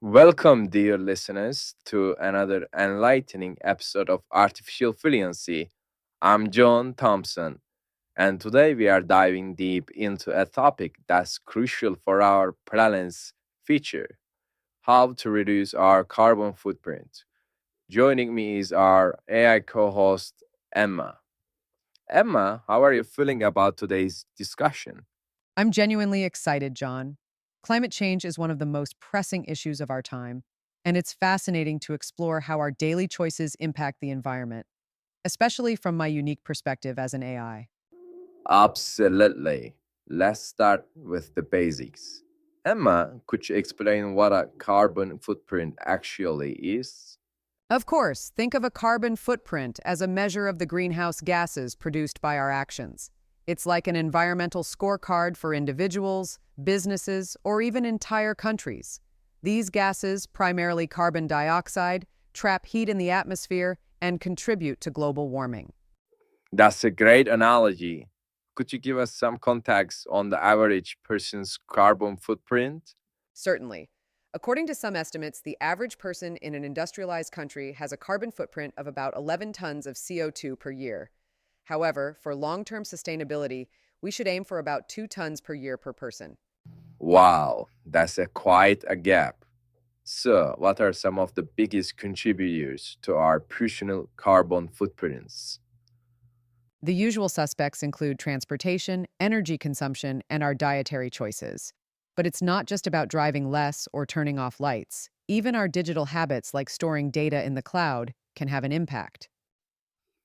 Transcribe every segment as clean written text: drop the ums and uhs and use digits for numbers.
Welcome, dear listeners, to another enlightening episode of Artificial Fluency. I'm John Thompson, and today we are diving deep into a topic that's crucial for our planet's future: how to reduce our carbon footprint. Joining me is our AI co host, Emma. Emma, how are you feeling about today's discussion? I'm genuinely excited, John. Climate change is one of the most pressing issues of our time, and it's fascinating to explore how our daily choices impact the environment, especially from my unique perspective as an AI. Absolutely. Let's start with the basics. Emma, could you explain what a carbon footprint actually is? Of course, think of a carbon footprint as a measure of the greenhouse gases produced by our actions. It's like an environmental scorecard for individuals, businesses, or even entire countries. These gases, primarily carbon dioxide, trap heat in the atmosphere and contribute to global warming. That's a great analogy. Could you give us some context on the average person's carbon footprint? Certainly. According to some estimates, the average person in an industrialized country has a carbon footprint of about 11 tons of CO2 per year. However, for long-term sustainability, we should aim for about 2 tons per year per person. Wow, that's quite a gap. So, what are some of the biggest contributors to our personal carbon footprints? The usual suspects include transportation, energy consumption, and our dietary choices. But it's not just about driving less or turning off lights. Even our digital habits, like storing data in the cloud, can have an impact.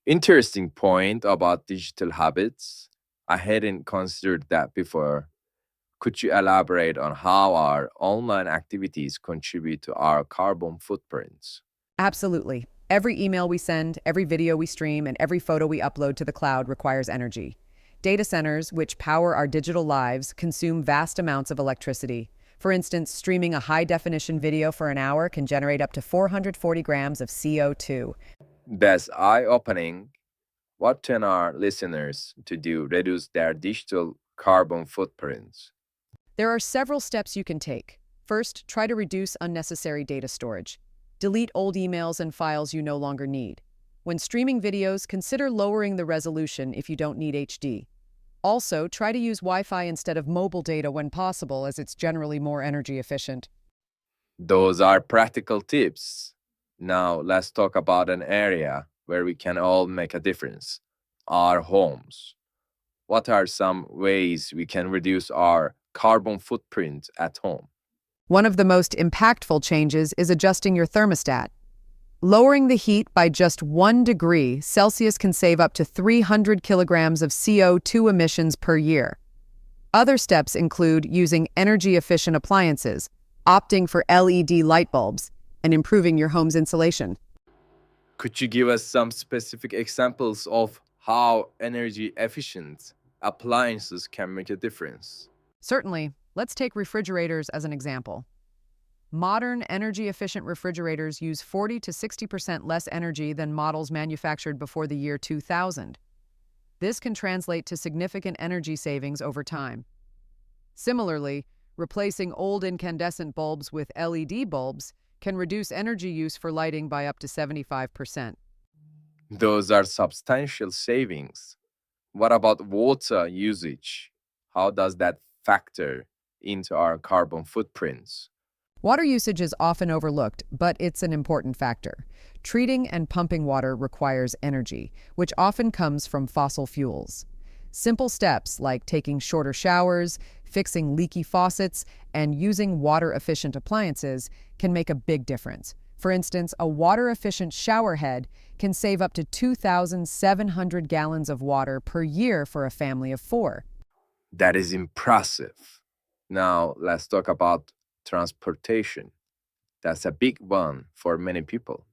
Interesting point about digital habits. I hadn't considered that before. Could you elaborate on how our online activities contribute to our carbon footprints? Absolutely. Every email we send, every video we stream, and every photo we upload to the cloud requires energy. Data centers, which power our digital lives, consume vast amounts of electricity. For instance, streaming a high-definition video for an hour can generate up to 440 grams of CO2. That's eye opening. What can our listeners to do reduce their digital carbon footprints? There are several steps you can take. First, try to reduce unnecessary data storage. Delete old emails and files you no longer need. When streaming videos, consider lowering the resolution if you don't need HD. Also, try to use Wi-Fi instead of mobile data when possible, as it's generally more energy efficient. Those are practical tips. Now, let's talk about an area where we can all make a difference: our homes. What are some ways we can reduce our carbon footprint at home? One of the most impactful changes is adjusting your thermostat. Lowering the heat by just 1 degree Celsius can save up to 300 kilograms of CO2 emissions per year. Other steps include using energy-efficient appliances, opting for LED light bulbs, and improving your home's insulation. Could you give us some specific examples of how energy efficient appliances can make a difference? Certainly, let's take refrigerators as an example. Modern energy-efficient refrigerators use 40 to 60% less energy than models manufactured before the year 2000. This can translate to significant energy savings over time. Similarly, replacing old incandescent bulbs with LED bulbs can reduce energy use for lighting by up to 75%. Those are substantial savings. What about water usage? How does that factor into our carbon footprints? Water usage is often overlooked, but it's an important factor. Treating and pumping water requires energy, which often comes from fossil fuels. Simple steps like taking shorter showers, fixing leaky faucets, and using water-efficient appliances can make a big difference. For instance, a water-efficient shower head can save up to 2,700 gallons of water per year for a family of 4. That is impressive. Now, let's talk about transportation. That's a big one for many people.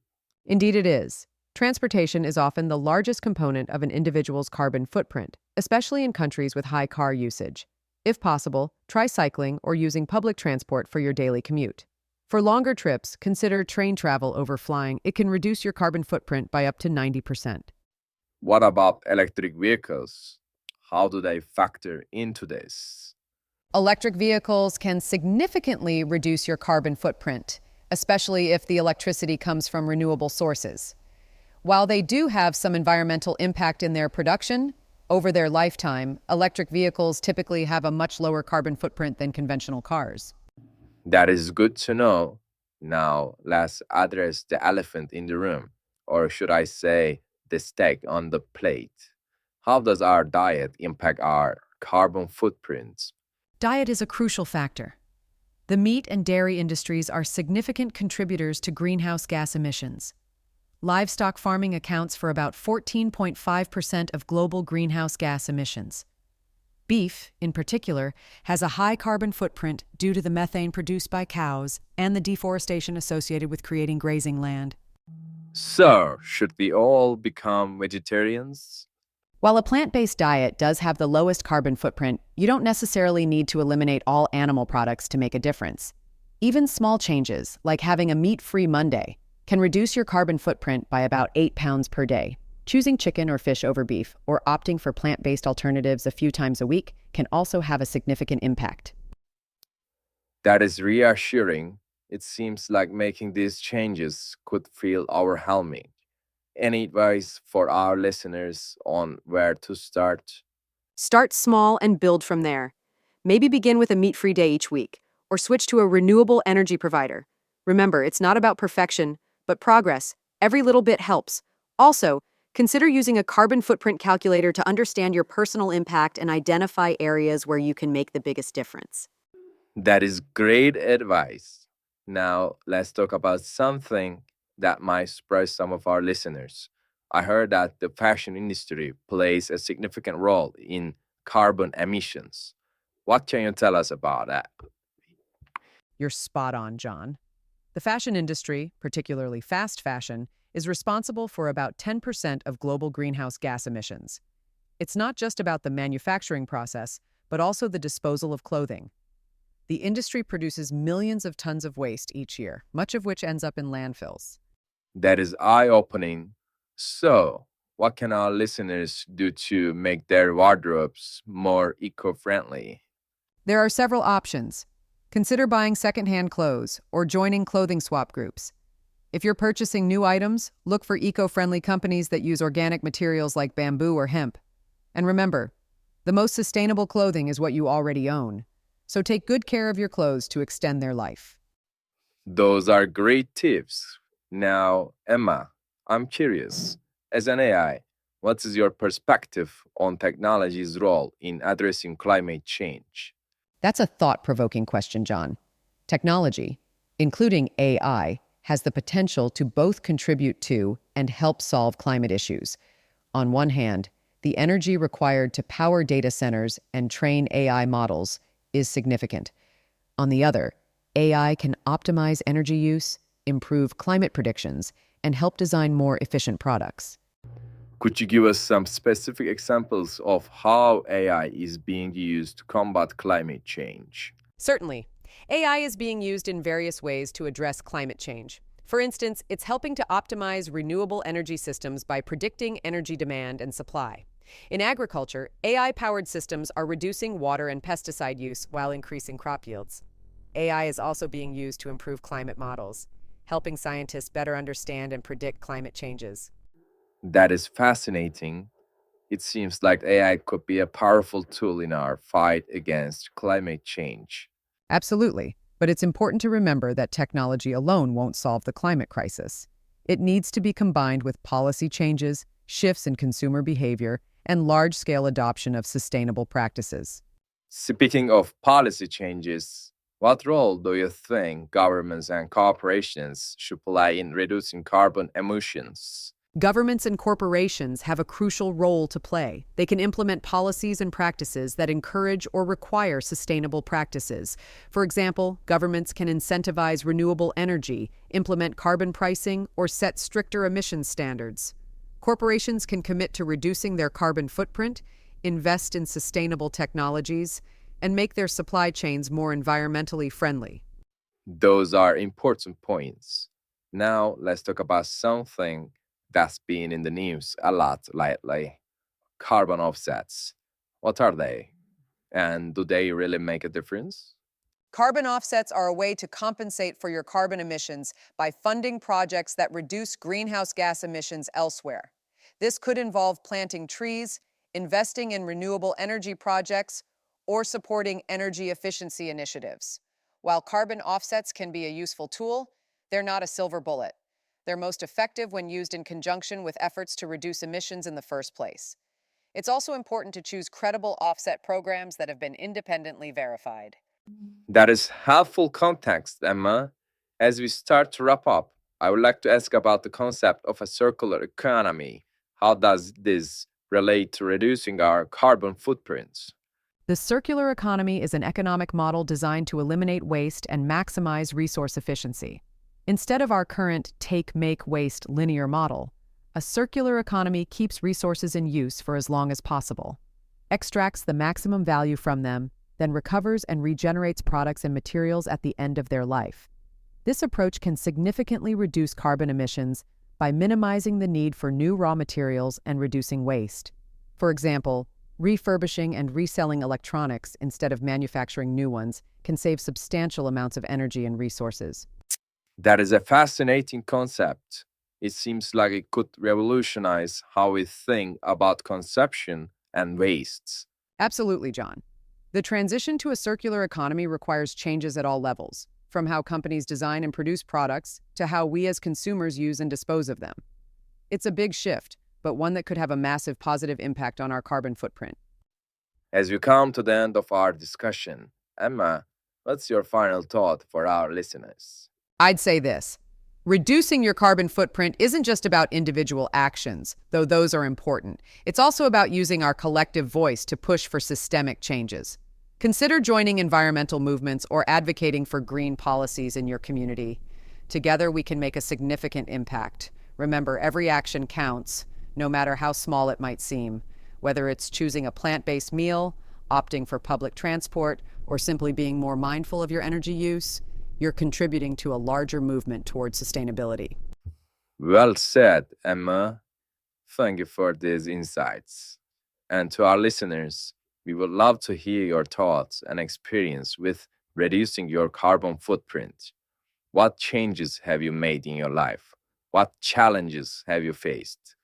Indeed, it is. Transportation is often the largest component of an individual's carbon footprint, especially in countries with high car usage. If possible, try cycling or using public transport for your daily commute. For longer trips, consider train travel over flying. It can reduce your carbon footprint by up to 90%. What about electric vehicles? How do they factor into this? Electric vehicles can significantly reduce your carbon footprint. especially if the electricity comes from renewable sources. While they do have some environmental impact in their production, over their lifetime, electric vehicles typically have a much lower carbon footprint than conventional cars. That is good to know. Now, let's address the elephant in the room, or should I say, the steak on the plate. How does our diet impact our carbon footprints? Diet is a crucial factor. The meat and dairy industries are significant contributors to greenhouse gas emissions. Livestock farming accounts for about 14.5% of global greenhouse gas emissions. Beef, in particular, has a high carbon footprint due to the methane produced by cows and the deforestation associated with creating grazing land. So, should we all become vegetarians? While a plant-based diet does have the lowest carbon footprint, you don't necessarily need to eliminate all animal products to make a difference. Even small changes, like having a meat-free Monday, can reduce your carbon footprint by about 8 pounds per day. Choosing chicken or fish over beef, or opting for plant-based alternatives a few times a week, can also have a significant impact. That is reassuring. It seems like making these changes could feel overwhelming. Any advice for our listeners on where to start? Start small and build from there. Maybe begin with a meat-free day each week, or switch to a renewable energy provider. Remember, it's not about perfection, but progress. Every little bit helps. Also, consider using a carbon footprint calculator to understand your personal impact and identify areas where you can make the biggest difference. That is great advice. Now, let's talk about something that might surprise some of our listeners. I heard that the fashion industry plays a significant role in carbon emissions. What can you tell us about that? You're spot on, John. The fashion industry, particularly fast fashion, is responsible for about 10% of global greenhouse gas emissions. It's not just about the manufacturing process, but also the disposal of clothing. The industry produces millions of tons of waste each year, much of which ends up in landfills. That is eye opening. So, what can our listeners do to make their wardrobes more eco friendly? There are several options. Consider buying secondhand clothes or joining clothing swap groups. If you're purchasing new items, look for eco-friendly companies that use organic materials like bamboo or hemp. And remember, the most sustainable clothing is what you already own. So take good care of your clothes to extend their life. Those are great tips. Now, Emma, I'm curious. As an AI, what is your perspective on technology's role in addressing climate change? That's a thought-provoking question, John. Technology, including AI, has the potential to both contribute to and help solve climate issues. On one hand, the energy required to power data centers and train AI models is significant. On the other, AI can optimize energy use, improve climate predictions, and help design more efficient products. Could you give us some specific examples of how AI is being used to combat climate change? Certainly. AI is being used in various ways to address climate change. For instance, it's helping to optimize renewable energy systems by predicting energy demand and supply. In agriculture, AI-powered systems are reducing water and pesticide use while increasing crop yields. AI is also being used to improve climate models, helping scientists better understand and predict climate changes. That is fascinating. It seems like AI could be a powerful tool in our fight against climate change. Absolutely. But it's important to remember that technology alone won't solve the climate crisis. It needs to be combined with policy changes, shifts in consumer behavior, and large-scale adoption of sustainable practices. Speaking of policy changes, what role do you think governments and corporations should play in reducing carbon emissions? Governments and corporations have a crucial role to play. They can implement policies and practices that encourage or require sustainable practices. For example, governments can incentivize renewable energy, implement carbon pricing, or set stricter emissions standards. Corporations can commit to reducing their carbon footprint, invest in sustainable technologies, and make their supply chains more environmentally friendly. Those are important points. Now, let's talk about something that's been in the news a lot lately: carbon offsets. What are they? And do they really make a difference? Carbon offsets are a way to compensate for your carbon emissions by funding projects that reduce greenhouse gas emissions elsewhere. This could involve planting trees, investing in renewable energy projects, or supporting energy efficiency initiatives. While carbon offsets can be a useful tool, they're not a silver bullet. They're most effective when used in conjunction with efforts to reduce emissions in the first place. It's also important to choose credible offset programs that have been independently verified. That is helpful context, Emma. As we start to wrap up, I would like to ask about the concept of a circular economy. How does this relate to reducing our carbon footprints? The circular economy is an economic model designed to eliminate waste and maximize resource efficiency. Instead of our current take, make, waste linear model, a circular economy keeps resources in use for as long as possible, extracts the maximum value from them, then recovers and regenerates products and materials at the end of their life. This approach can significantly reduce carbon emissions by minimizing the need for new raw materials and reducing waste. For example, refurbishing and reselling electronics instead of manufacturing new ones can save substantial amounts of energy and resources. That is a fascinating concept. It seems like it could revolutionize how we think about consumption and wastes. Absolutely, John. The transition to a circular economy requires changes at all levels, from how companies design and produce products to how we as consumers use and dispose of them. It's a big shift, but one that could have a massive positive impact on our carbon footprint. As we come to the end of our discussion, Emma, what's your final thought for our listeners? I'd say this. Reducing your carbon footprint isn't just about individual actions, though those are important. It's also about using our collective voice to push for systemic changes. Consider joining environmental movements or advocating for green policies in your community. Together, we can make a significant impact. Remember, every action counts, no matter how small it might seem. Whether it's choosing a plant-based meal, opting for public transport, or simply being more mindful of your energy use, you're contributing to a larger movement towards sustainability. Well said, Emma. Thank you for these insights. And to our listeners, we would love to hear your thoughts and experience with reducing your carbon footprint. What changes have you made in your life? What challenges have you faced?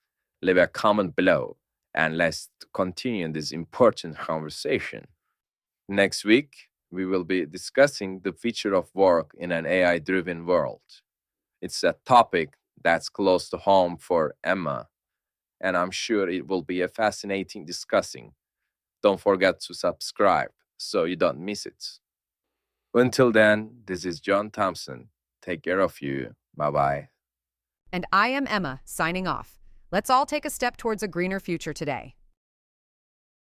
Leave a comment below and let's continue this important conversation. Next week, we will be discussing the future of work in an AI driven world. It's a topic that's close to home for Emma, and I'm sure it will be a fascinating discussing. Don't forget to subscribe so you don't miss it. Until then, this is John Thompson. Take care of you. Bye bye. And I am Emma, signing off. Let's all take a step towards a greener future today.